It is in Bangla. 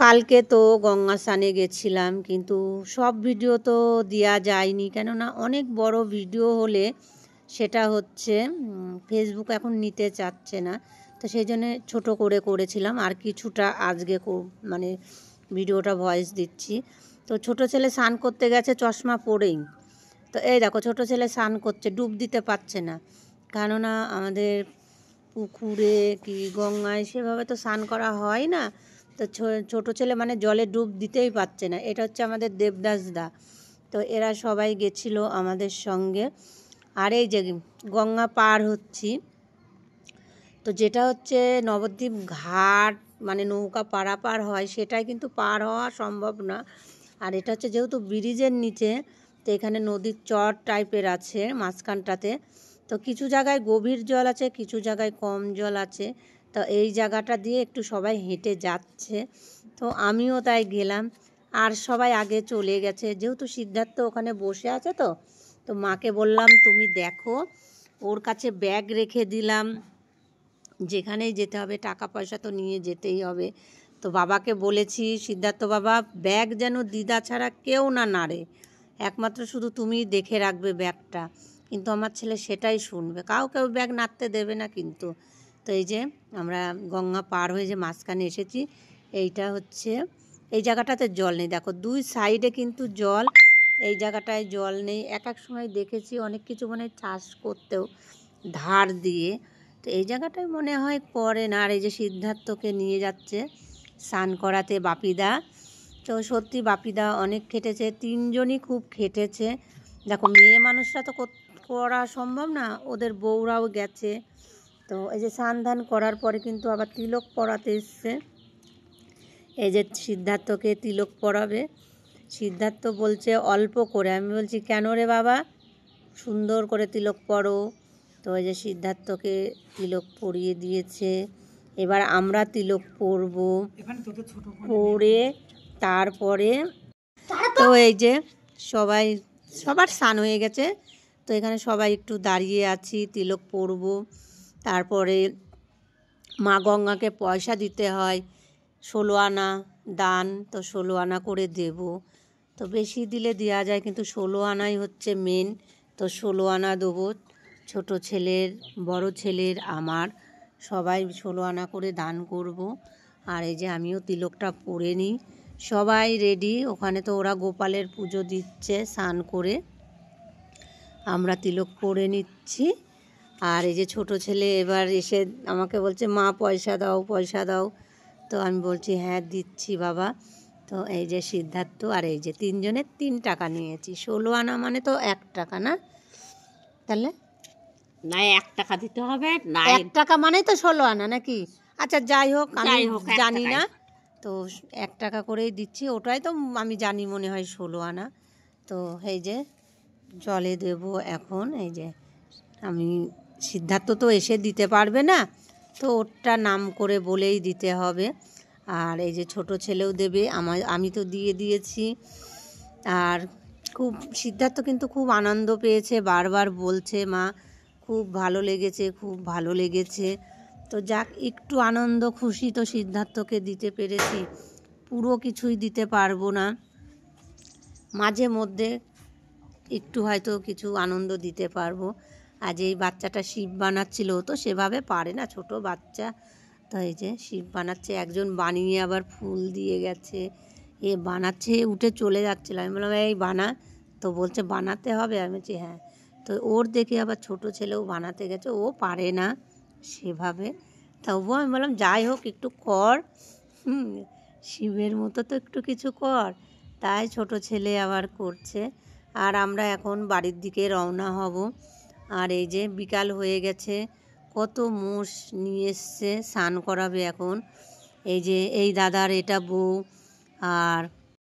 কালকে তো গঙ্গা স্নানে গেছিলাম, কিন্তু সব ভিডিও তো দেওয়া যায়নি, কেননা অনেক বড় ভিডিও হলে সেটা হচ্ছে ফেসবুক এখন নিতে চাচ্ছে না। তো সেই জন্যে ছোটো করে করেছিলাম, আর কিছুটা আজকে মানে ভিডিওটা ভয়েস দিচ্ছি। তো ছোটো ছেলে স্নান করতে গেছে চশমা পরেই। তো এই দেখো ছোটো ছেলে স্নান করছে, ডুব দিতে পারছে না, কেননা আমাদের পুকুরে কি গঙ্গায় সেভাবে তো স্নান করা হয় না। তো ছোটো ছেলে মানে জলে ডুব দিতেই পারছে না। এটা হচ্ছে আমাদের দেবদাস দা। তো এরা সবাই গেছিলো আমাদের সঙ্গে। আর এই যে গঙ্গা পার হচ্ছি, তো যেটা হচ্ছে নবদ্বীপ ঘাট মানে নৌকা পারাপার হয়, সেটাই কিন্তু পার হওয়া সম্ভব না। আর এটা হচ্ছে যেহেতু ব্রিজের নিচে, তো এখানে নদীর চর টাইপের আছে মাঝখানটাতে। তো কিছু জায়গায় গভীর জল আছে, কিছু জায়গায় কম জল আছে। তো এই জায়গাটা দিয়ে একটু সবাই হেঁটে যাচ্ছে, তো আমিও তাই গেলাম। আর সবাই আগে চলে গেছে, যেহেতু সিদ্ধার্থ ওখানে বসে আছে। তো মাকে বললাম তুমি দেখো, ওর কাছে ব্যাগ রেখে দিলাম, যেখানেই যেতে হবে টাকা পয়সা তো নিয়ে যেতেই হবে। তো বাবাকে বলেছি সিদ্ধার্থ বাবা ব্যাগ যেন দিদা ছাড়া কেউ না নাড়ে, একমাত্র শুধু তুমি দেখে রাখবে ব্যাগটা। কিন্তু আমার ছেলে সেটাই শুনবে, কেউ ব্যাগ নাড়তে দেবে না কিন্তু। তো এই যে আমরা গঙ্গা পার হয়ে যে মাঝখানে এসেছি, এইটা হচ্ছে এই জায়গাটাতে জল নেই, দেখো দুই সাইডে কিন্তু জল, এই জায়গাটায় জল নেই। এক সময় দেখেছি অনেক কিছু মানে চাষ করতেও ধার দিয়ে, তো এই জায়গাটায় মনে হয় করে না। আর এই যে সিদ্ধার্থকে নিয়ে যাচ্ছে স্নান করাতে বাপিদা। তো সত্যি বাপিদা অনেক খেটেছে, তিনজনই খুব খেটেছে। দেখো মেয়ে মানুষরা তো করা সম্ভব না, ওদের বউরাও গেছে। তো এই যে স্নান ধান করার পরে কিন্তু আবার তিলক পরাতে এসছে। এই যে সিদ্ধার্থকে তিলক পরাবে, সিদ্ধার্থ বলছে অল্প করে। আমি বলছি কেন রে বাবা, সুন্দর করে তিলক পরো। তো এই যে সিদ্ধার্থকে তিলক পরিয়ে দিয়েছে, এবার আমরা তিলক পরব। পরে তারপরে তো এই যে সবার স্নান হয়ে গেছে, তো এখানে সবাই একটু দাঁড়িয়ে আছি, তিলক পরব। তারপরে মা গঙ্গাকে পয়সা দিতে হয় 16 আনা দান, তো 16 আনা করে দেব। তো বেশি দিলে দেওয়া যায়, কিন্তু 16 আনাই হচ্ছে মেন। তো 16 আনা দেবো, ছোটো ছেলের বড় ছেলের আমার সবাই 16 আনা করে দান করব। আর এই যে আমিও তিলকটা পরে নিই, সবাই রেডি। ওখানে তো ওরা গোপালের পুজো দিচ্ছে স্নান করে, আমরা তিলক পরে নিচ্ছি। আর এই যে ছোটো ছেলে এবার এসে আমাকে বলছে মা পয়সা দাও পয়সা দাও। তো আমি বলছি হ্যাঁ দিচ্ছি বাবা। তো এই যে সিদ্ধার্থ আর এই যে তিনজনের 3 টাকা নিয়েছি। 16 আনা মানে তো 1 টাকা না, তাহলে না 1 টাকা দিতে হবে না, 1 টাকা মানে তো 16 আনা নাকি? আচ্ছা যাই হোক, আমি জানি না। তো 1 টাকা করেই দিচ্ছি, ওটাই তো আমি জানি মনে হয় 16 আনা। তো এই যে জলে দেব এখন। এই যে আমি সিদ্ধার্থ তো এসে দিতে পারবে না, তো ওরটা নাম করে বলেই দিতে হবে। আর এই যে ছোটো ছেলেও দেবে, আমি তো দিয়ে দিয়েছি। আর খুব সিদ্ধার্থ কিন্তু খুব আনন্দ পেয়েছে, বারবার বলছে মা খুব ভালো লেগেছে, খুব ভালো লেগেছে। তো যাক একটু আনন্দ খুশি তো সিদ্ধার্থকে দিতে পেরেছি, পুরো কিছুই দিতে পারবো না, মাঝে মধ্যে একটু হয়তো কিছু আনন্দ দিতে পারবো। আজ এই বাচ্চাটা শিব বানাচ্ছিল, তো সেভাবে পারে না, ছোট বাচ্চা। তো এই যে শিব বানাচ্ছে, একজন বানিয়ে আবার ফুল দিয়ে গেছে, এ বানাচ্ছে উঠে চলে যাচ্ছিল। আমি বললাম এই বানা, তো বলছে বানাতে হবে। আমি বলছি হ্যাঁ। তো ওর দেখে আবার ছোট ছেলেও বানাতে গেছে, ও পারে না সেভাবে। তবুও আমি বললাম যাই হোক একটু কর, শিবের মতো তো একটু কিছু কর। তাই ছোট ছেলে আবার করছে। আর আমরা এখন বাড়ির দিকে রওনা হব। আর এই যে বিকাল হয়ে গেছে, কত মোষ নিয়ে এসছে স্নান করাবে এখন। এই যে এই দাদার এটা বউ, আর